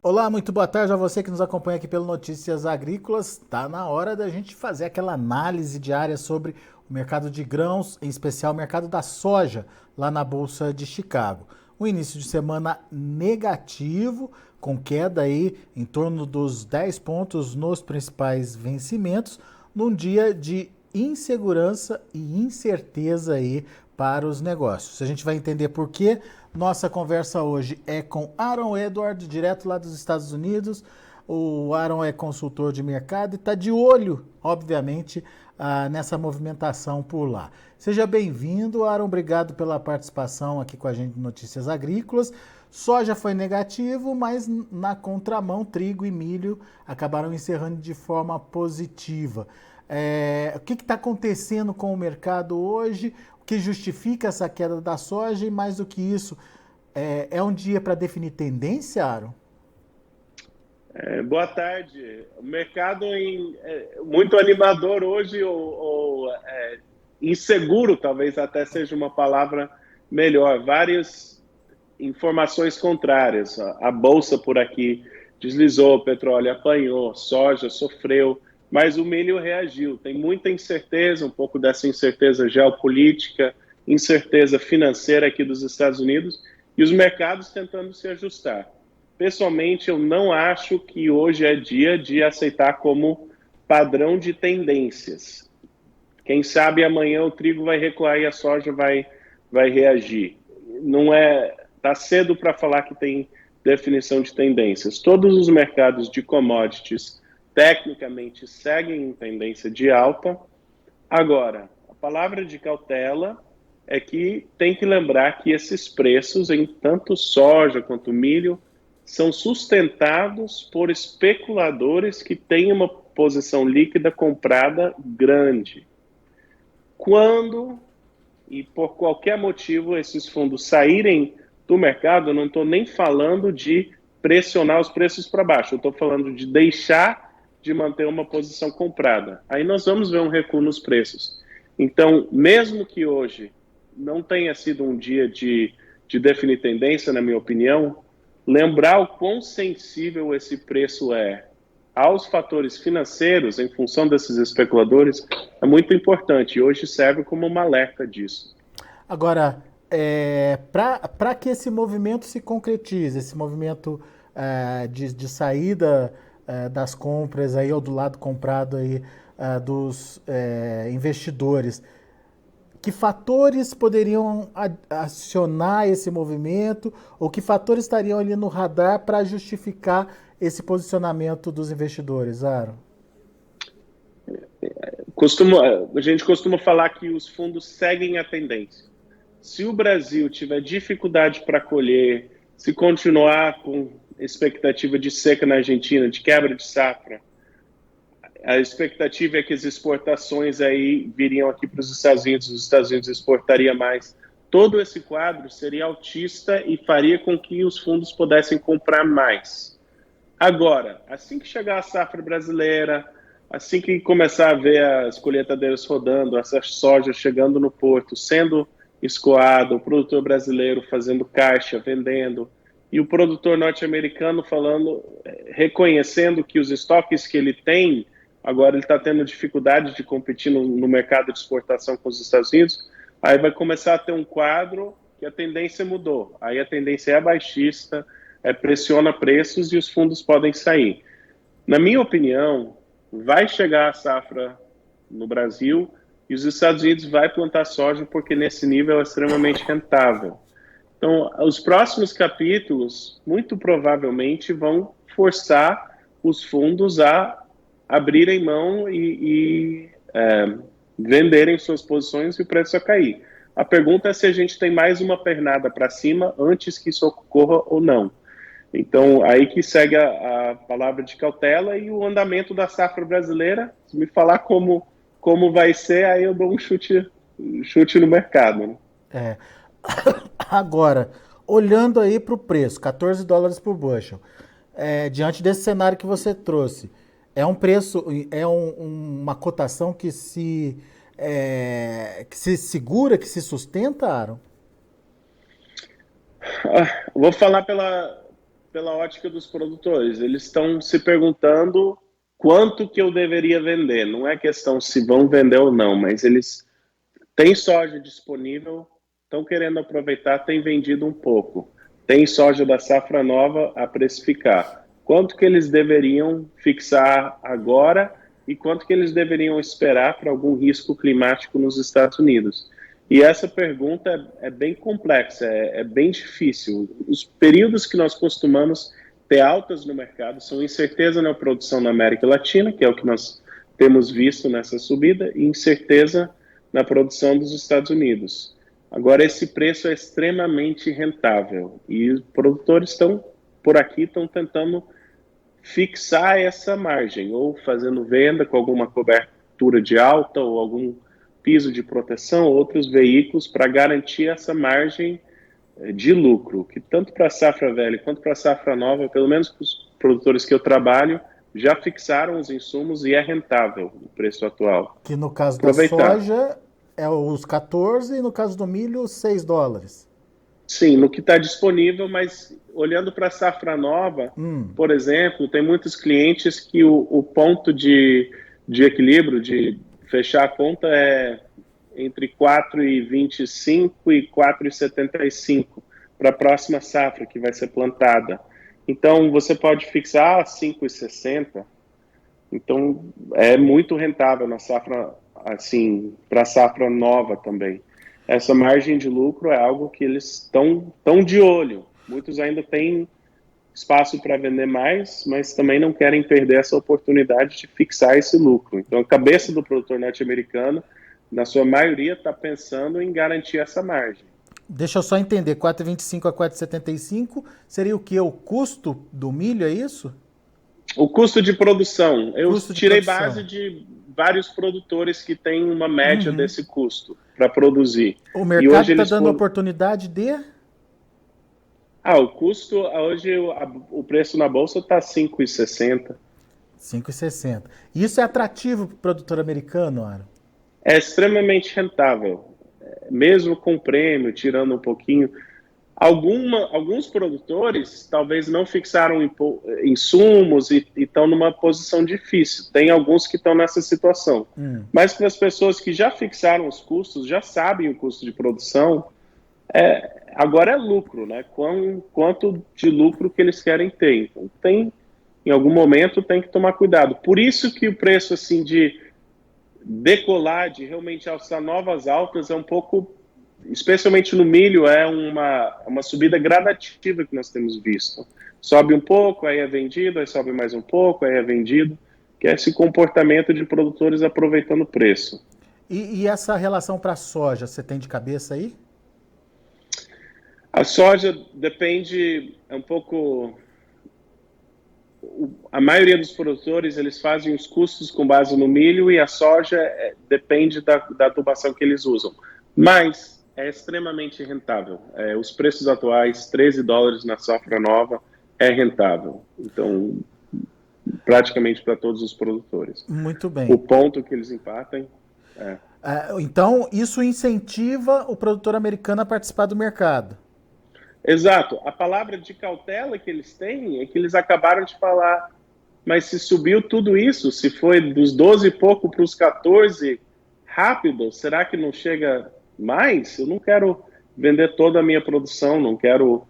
Olá, muito boa tarde a você que nos acompanha aqui pelo Notícias Agrícolas. Está na hora da gente fazer aquela análise diária sobre o mercado de grãos, em especial o mercado da soja, lá na Bolsa de Chicago. Um início de semana negativo, com queda aí em torno dos 10 pontos nos principais vencimentos, num dia de insegurança e incerteza aí para os negócios. A gente vai entender por quê. Nossa conversa hoje é com Aaron Edward, direto lá dos Estados Unidos. O Aaron é consultor de mercado e está de olho, obviamente, nessa movimentação por lá. Seja bem-vindo, Aaron. Obrigado pela participação aqui com a gente no Notícias Agrícolas. Soja foi negativo, mas na contramão, trigo e milho acabaram encerrando de forma positiva. O que está acontecendo com o mercado hoje? O que justifica essa queda da soja? E mais do que isso, é um dia para definir tendência, Aaron? Boa tarde. O mercado muito animador hoje, ou inseguro, talvez até seja uma palavra melhor. Várias informações contrárias. A bolsa por aqui deslizou, o petróleo apanhou, soja sofreu, mas o milho reagiu. Tem muita incerteza, um pouco dessa incerteza geopolítica, incerteza financeira aqui dos Estados Unidos e os mercados tentando se ajustar. Pessoalmente, eu não acho que hoje é dia de aceitar como padrão de tendências. Quem sabe amanhã o trigo vai recuar e a soja vai reagir. Não é, tá cedo para falar que tem definição de tendências. Todos os mercados de commodities tecnicamente seguem em tendência de alta. Agora, a palavra de cautela é que tem que lembrar que esses preços em tanto soja quanto milho são sustentados por especuladores que têm uma posição líquida comprada grande. Quando e por qualquer motivo esses fundos saírem do mercado, eu não estou nem falando de pressionar os preços para baixo, eu estou falando de deixar de manter uma posição comprada. Aí nós vamos ver um recuo nos preços. Então, mesmo que hoje não tenha sido um dia de definir tendência, na minha opinião, lembrar o quão sensível esse preço é aos fatores financeiros, em função desses especuladores, é muito importante. E hoje serve como uma alerta disso. Agora, para que esse movimento se concretize, esse movimento de saída das compras aí, ou do lado comprado aí, dos investidores, que fatores poderiam acionar esse movimento, ou que fatores estariam ali no radar para justificar esse posicionamento dos investidores, Aaron? A gente costuma falar que os fundos seguem a tendência. Se o Brasil tiver dificuldade para colher, se continuar com expectativa de seca na Argentina, de quebra de safra, a expectativa é que as exportações aí viriam aqui para os Estados Unidos exportaria mais. Todo esse quadro seria altista e faria com que os fundos pudessem comprar mais. Agora, assim que chegar a safra brasileira, assim que começar a ver as colheitadeiras rodando, essa soja chegando no porto, sendo escoado, o produtor brasileiro fazendo caixa, vendendo, e o produtor norte-americano falando, reconhecendo que os estoques que ele tem, agora ele está tendo dificuldade de competir no mercado de exportação com os Estados Unidos, aí vai começar a ter um quadro que a tendência mudou. Aí a tendência é baixista, pressiona preços e os fundos podem sair. Na minha opinião, vai chegar a safra no Brasil e os Estados Unidos vai plantar soja porque nesse nível é extremamente rentável. Então, os próximos capítulos, muito provavelmente, vão forçar os fundos a abrirem mão e venderem suas posições e o preço a cair. A pergunta é se a gente tem mais uma pernada para cima antes que isso ocorra ou não. Então, aí que segue a palavra de cautela e o andamento da safra brasileira. Se me falar como vai ser, aí eu dou um chute no mercado. Né? É. Agora, olhando aí para o preço, 14 dólares por bushel, diante desse cenário que você trouxe, é um preço, uma cotação que se segura, que se sustenta, Aaron? Vou falar pela ótica dos produtores. Eles estão se perguntando quanto que eu deveria vender. Não é questão se vão vender ou não, mas eles têm soja disponível, estão querendo aproveitar, têm vendido um pouco. Tem soja da safra nova a precificar. Quanto que eles deveriam fixar agora e quanto que eles deveriam esperar para algum risco climático nos Estados Unidos? E essa pergunta é bem complexa, é bem difícil. Os períodos que nós costumamos ter altas no mercado são incerteza na produção na América Latina, que é o que nós temos visto nessa subida, e incerteza na produção dos Estados Unidos. Agora, esse preço é extremamente rentável e os produtores estão por aqui, estão tentando fixar essa margem, ou fazendo venda com alguma cobertura de alta ou algum piso de proteção, outros veículos para garantir essa margem de lucro, que tanto para a safra velha quanto para a safra nova, pelo menos para os produtores que eu trabalho, já fixaram os insumos e é rentável o preço atual. Que no caso da soja é os 14 e no caso do milho os 6 dólares. Sim, no que está disponível, mas olhando para a safra nova, por exemplo, tem muitos clientes que o ponto de equilíbrio, de fechar a conta é entre 4,25 e 4,75 para a próxima safra que vai ser plantada. Então, você pode fixar 5,60. Então, é muito rentável na safra, assim, para a safra nova também. Essa margem de lucro é algo que eles estão de olho. Muitos ainda têm espaço para vender mais, mas também não querem perder essa oportunidade de fixar esse lucro. Então, a cabeça do produtor norte-americano, na sua maioria, está pensando em garantir essa margem. Deixa eu só entender, 4,25 a 4,75 seria o que? O custo do milho, é isso? O custo de produção. Eu tirei base de vários produtores que têm uma média desse custo para produzir. O mercado está dando oportunidade de... o custo, hoje o preço na bolsa está 5,60. 5,60. Isso é atrativo para o produtor americano, Aaron? É extremamente rentável, mesmo com prêmio, tirando um pouquinho. Alguns produtores talvez não fixaram insumos e estão numa posição difícil. Tem alguns que estão nessa situação. Mas para as pessoas que já fixaram os custos, já sabem o custo de produção, agora é lucro, né? Quanto de lucro que eles querem ter. Então, em algum momento tem que tomar cuidado. Por isso que o preço assim de decolar, de realmente alçar novas altas é um pouco, especialmente no milho, é uma subida gradativa que nós temos visto. Sobe um pouco, aí é vendido, aí sobe mais um pouco, aí é vendido, que é esse comportamento de produtores aproveitando o preço. E essa relação para a soja, você tem de cabeça aí? A soja depende um pouco... A maioria dos produtores, eles fazem os custos com base no milho e a soja depende da adubação que eles usam. Mas é extremamente rentável. Os preços atuais, 13 dólares na safra nova, é rentável. Então, praticamente para todos os produtores. Muito bem. O ponto que eles empatem então, isso incentiva o produtor americano a participar do mercado. Exato. A palavra de cautela que eles têm é que eles acabaram de falar, mas se subiu tudo isso, se foi dos 12 e pouco para os 14 rápido, será que não chega mais? Eu não quero vender toda a minha produção, não quero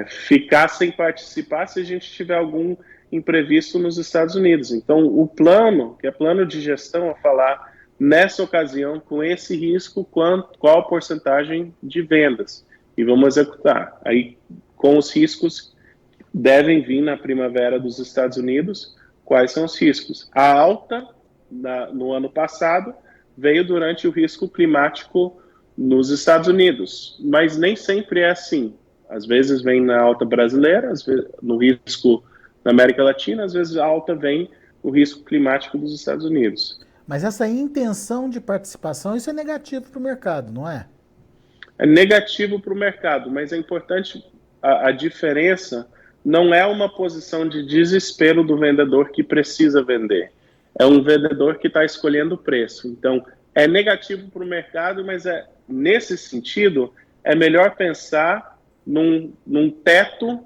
ficar sem participar se a gente tiver algum imprevisto nos Estados Unidos. Então, o plano, que é plano de gestão, é falar, nessa ocasião, com esse risco, qual a porcentagem de vendas? E vamos executar. Aí, com os riscos que devem vir na primavera dos Estados Unidos, quais são os riscos? A alta no ano passado veio durante o risco climático nos Estados Unidos, mas nem sempre é assim. Às vezes vem na alta brasileira, às vezes no risco na América Latina, às vezes a alta vem no risco climático dos Estados Unidos. Mas essa intenção de participação, isso é negativo para o mercado, não é? É negativo para o mercado, mas é importante, a diferença não é uma posição de desespero do vendedor que precisa vender. É um vendedor que está escolhendo o preço. Então, é negativo para o mercado, mas nesse sentido, é melhor pensar num teto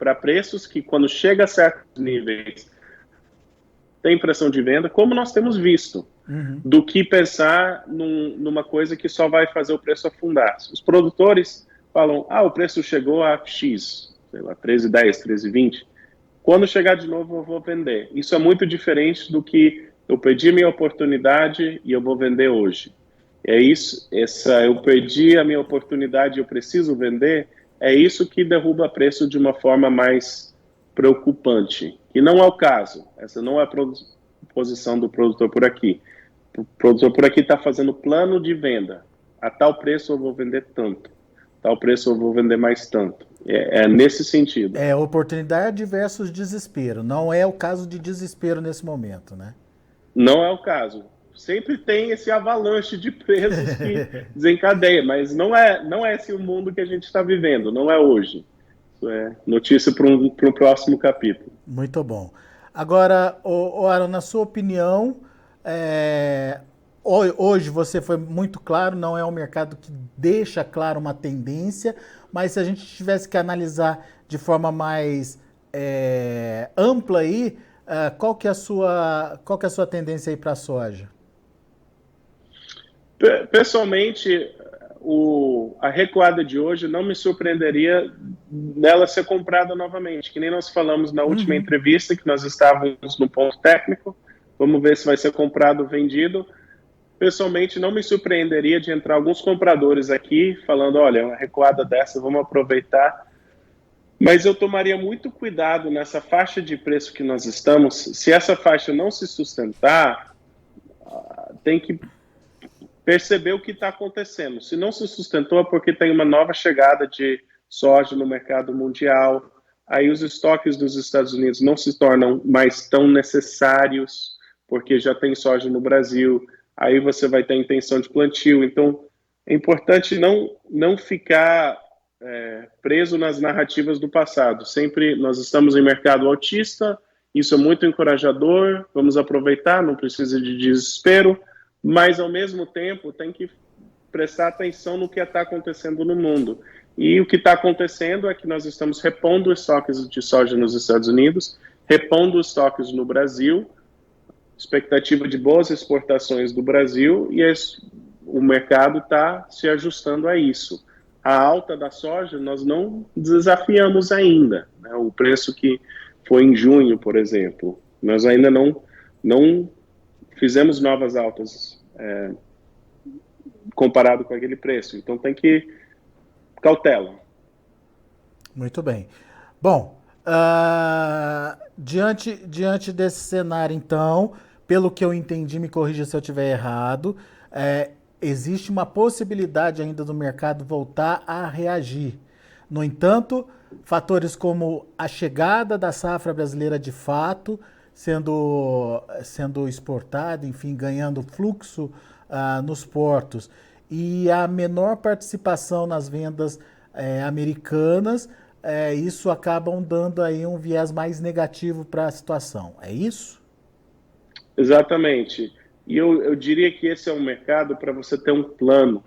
para preços que, quando chega a certos níveis, tem pressão de venda, como nós temos visto, do que pensar numa coisa que só vai fazer o preço afundar. Os produtores falam, o preço chegou a X, sei lá, 13,10, 13,20. Quando chegar de novo, eu vou vender. Isso é muito diferente do que eu perdi minha oportunidade e eu vou vender hoje. É isso, eu perdi a minha oportunidade e eu preciso vender, é isso que derruba preço de uma forma mais preocupante. E não é o caso, essa não é a posição do produtor por aqui. O produtor por aqui está fazendo plano de venda. A tal preço eu vou vender tanto, a tal preço eu vou vender mais tanto. É nesse sentido. É oportunidade versus desespero. Não é o caso de desespero nesse momento, né? Não é o caso. Sempre tem esse avalanche de preços que desencadeia, mas não é esse o mundo que a gente está vivendo, não é hoje. Isso é notícia para um próximo capítulo. Muito bom. Agora, Aaron, na sua opinião, hoje você foi muito claro, não é um mercado que deixa claro uma tendência, mas se a gente tivesse que analisar de forma mais ampla aí, qual que é a sua tendência aí para a soja? Pessoalmente, a recuada de hoje não me surpreenderia dela ser comprada novamente, que nem nós falamos na última entrevista, que nós estávamos no ponto técnico, vamos ver se vai ser comprado ou vendido. Pessoalmente, não me surpreenderia de entrar alguns compradores aqui falando, olha, uma recuada dessa, vamos aproveitar. Mas eu tomaria muito cuidado nessa faixa de preço que nós estamos. Se essa faixa não se sustentar, tem que perceber o que está acontecendo. Se não se sustentou é porque tem uma nova chegada de soja no mercado mundial, aí os estoques dos Estados Unidos não se tornam mais tão necessários, porque já tem soja no Brasil, aí você vai ter intenção de plantio. Então, é importante não ficar preso nas narrativas do passado. Sempre nós estamos em mercado altista, isso é muito encorajador, vamos aproveitar, não precisa de desespero, mas, ao mesmo tempo, tem que prestar atenção no que está acontecendo no mundo. E o que está acontecendo é que nós estamos repondo estoques de soja nos Estados Unidos, repondo estoques no Brasil, expectativa de boas exportações do Brasil, e o mercado está se ajustando a isso. A alta da soja nós não desafiamos ainda, né? O preço que foi em junho, por exemplo, nós ainda não fizemos novas altas comparado com aquele preço. Então tem que cautela. Muito bem. Bom, diante desse cenário, então, pelo que eu entendi, me corrija se eu estiver errado, existe uma possibilidade ainda do mercado voltar a reagir. No entanto, fatores como a chegada da safra brasileira de fato, sendo exportada, enfim, ganhando fluxo nos portos, e a menor participação nas vendas americanas, isso acabam dando aí um viés mais negativo para a situação. É isso? Exatamente. E eu diria que esse é um mercado para você ter um plano.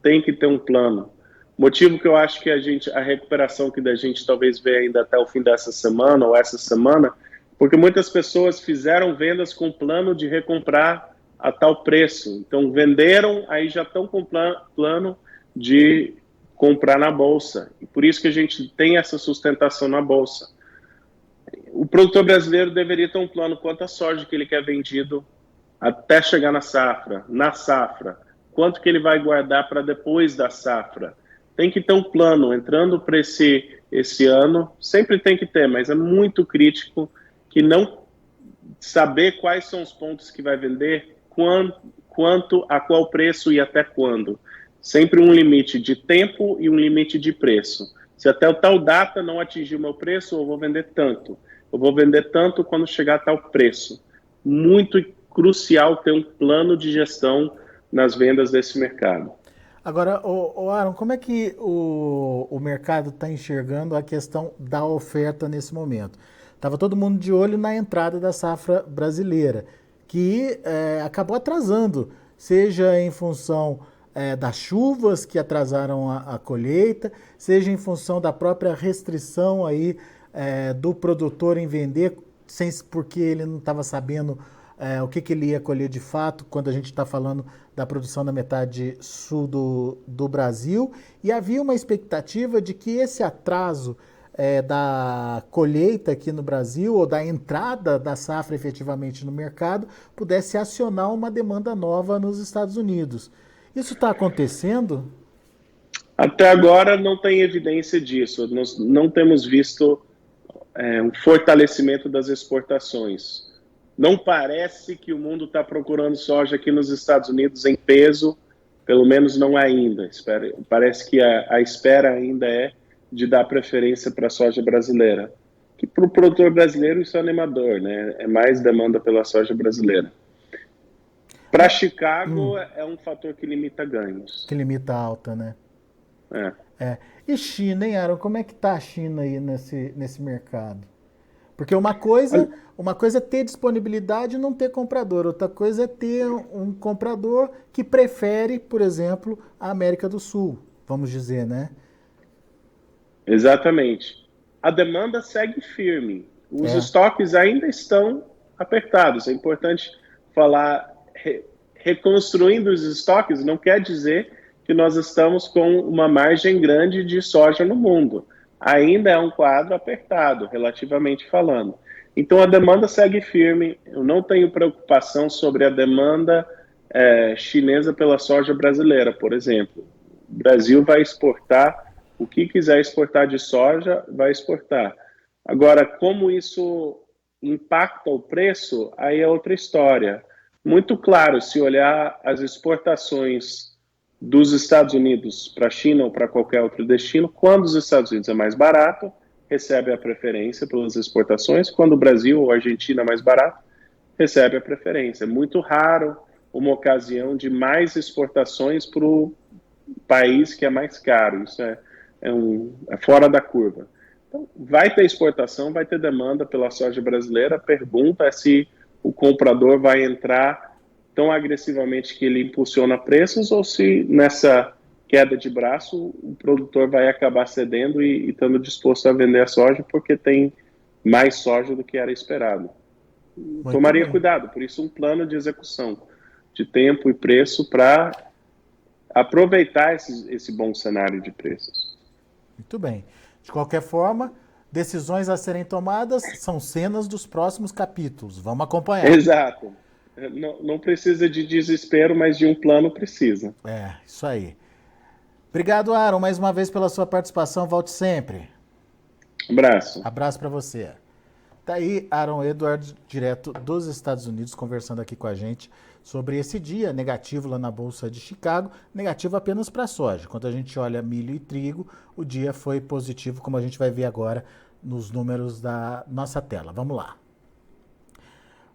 Tem que ter um plano. Motivo que eu acho que a recuperação que a gente talvez vê ainda até o fim dessa semana ou essa semana, porque muitas pessoas fizeram vendas com plano de recomprar a tal preço. Então, venderam, aí já estão com plano de comprar na Bolsa. E por isso que a gente tem essa sustentação na Bolsa. O produtor brasileiro deveria ter um plano quanto à soja que ele quer vendido até chegar na safra, quanto que ele vai guardar para depois da safra. Tem que ter um plano, entrando para esse ano, sempre tem que ter, mas é muito crítico que não saber quais são os pontos que vai vender, quanto, a qual preço e até quando. Sempre um limite de tempo e um limite de preço. Se até o tal data não atingir o meu preço, eu vou vender tanto. Eu vou vender tanto quando chegar a tal preço. Muito crucial ter um plano de gestão nas vendas desse mercado. Agora, Aaron, como é que o mercado está enxergando a questão da oferta nesse momento? Estava todo mundo de olho na entrada da safra brasileira, que acabou atrasando, seja em função das chuvas que atrasaram a colheita, seja em função da própria restrição aí do produtor em vender, porque ele não estava sabendo o que ele ia colher de fato, quando a gente está falando da produção na metade sul do Brasil. E havia uma expectativa de que esse atraso da colheita aqui no Brasil, ou da entrada da safra efetivamente no mercado, pudesse acionar uma demanda nova nos Estados Unidos. Isso está acontecendo? Até agora não tem evidência disso. Nós não temos visto um fortalecimento das exportações. Não parece que o mundo está procurando soja aqui nos Estados Unidos em peso, pelo menos não ainda. Parece que a espera ainda é de dar preferência para a soja brasileira. Que para o produtor brasileiro isso é animador, né? É mais demanda pela soja brasileira. Para Chicago é um fator que limita ganhos. Que limita a alta, né? É. E China, hein, Aaron? Como é que está a China aí nesse mercado? Porque uma coisa é ter disponibilidade e não ter comprador. Outra coisa é ter um comprador que prefere, por exemplo, a América do Sul, vamos dizer, né? Exatamente. A demanda segue firme. Os estoques ainda estão apertados. É importante falar, reconstruindo os estoques não quer dizer que nós estamos com uma margem grande de soja no mundo. Ainda é um quadro apertado, relativamente falando. Então, a demanda segue firme. Eu não tenho preocupação sobre a demanda chinesa pela soja brasileira, por exemplo. O Brasil vai exportar o que quiser exportar de soja, vai exportar. Agora, como isso impacta o preço, aí é outra história. Muito claro, se olhar as exportações dos Estados Unidos para a China ou para qualquer outro destino, quando os Estados Unidos é mais barato, recebe a preferência pelas exportações, quando o Brasil ou a Argentina é mais barato, recebe a preferência. É muito raro uma ocasião de mais exportações para o país que é mais caro. Isso é fora da curva. Então, vai ter exportação, vai ter demanda pela soja brasileira. A pergunta é se o comprador vai entrar tão agressivamente que ele impulsiona preços ou se nessa queda de braço o produtor vai acabar cedendo e estando disposto a vender a soja porque tem mais soja do que era esperado. Tomaria cuidado, por isso um plano de execução de tempo e preço para aproveitar esse bom cenário de preços. Muito bem. De qualquer forma, decisões a serem tomadas são cenas dos próximos capítulos. Vamos acompanhar. Exato. Não precisa de desespero, mas de um plano precisa. Isso aí. Obrigado, Aaron, mais uma vez pela sua participação. Volte sempre. Abraço. Abraço para você. Tá aí Aaron Edwards, direto dos Estados Unidos, conversando aqui com a gente sobre esse dia negativo lá na Bolsa de Chicago, negativo apenas para a soja. Quando a gente olha milho e trigo, o dia foi positivo, como a gente vai ver agora nos números da nossa tela. Vamos lá.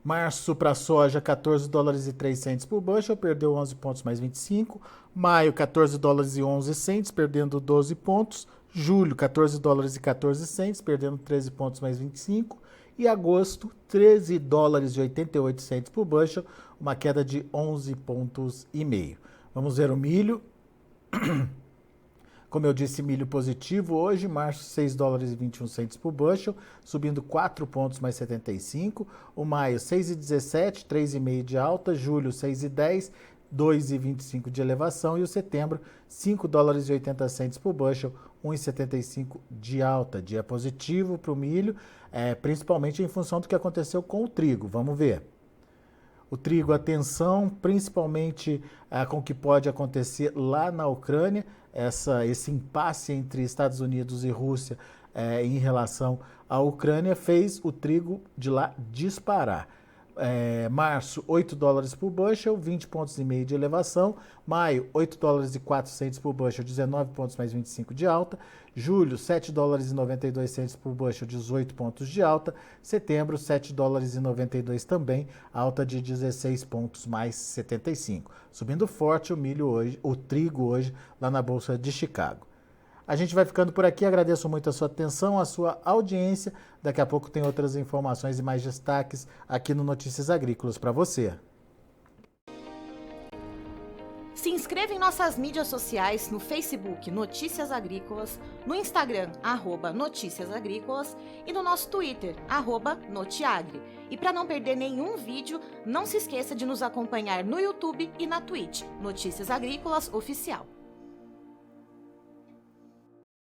Março para a soja, 14 dólares e 3 centes por bushel, perdeu 11 pontos mais 25. Maio, 14 dólares e 11 centes, perdendo 12 pontos. Julho, 14 dólares e 14 centes, perdendo 13 pontos mais 25. E agosto, 13 dólares e 88 centes por bushel, uma queda de 11 pontos e meio. Vamos ver o milho. Como eu disse, milho positivo hoje, março 6 dólares e 21 centes por bushel, subindo 4 pontos mais 75. O maio 6,17, 3,5 de alta. Julho 6,10, 2,25 de elevação. E o setembro 5 dólares e 80 centes por bushel, 1,75 de alta. Dia positivo para o milho, principalmente em função do que aconteceu com o trigo. Vamos ver. O trigo, atenção, principalmente com o que pode acontecer lá na Ucrânia, esse impasse entre Estados Unidos e Rússia em relação à Ucrânia fez o trigo de lá disparar. Março, 8 dólares por bushel, 20 pontos e meio de elevação. Maio, 8 dólares e 4 centes por bushel, 19 pontos mais 25 de alta. Julho, 7 dólares e 92 centes por bushel, 18 pontos de alta. Setembro, 7 dólares e 92 também, alta de 16 pontos mais 75. Subindo forte o milho hoje, o trigo hoje, lá na Bolsa de Chicago. A gente vai ficando por aqui, agradeço muito a sua atenção, a sua audiência. Daqui a pouco tem outras informações e mais destaques aqui no Notícias Agrícolas para você. Se inscreva em nossas mídias sociais, no Facebook Notícias Agrícolas, no Instagram @Notícias Agrícolas e no nosso Twitter @Notiagre. E para não perder nenhum vídeo, não se esqueça de nos acompanhar no YouTube e na Twitch, Notícias Agrícolas Oficial.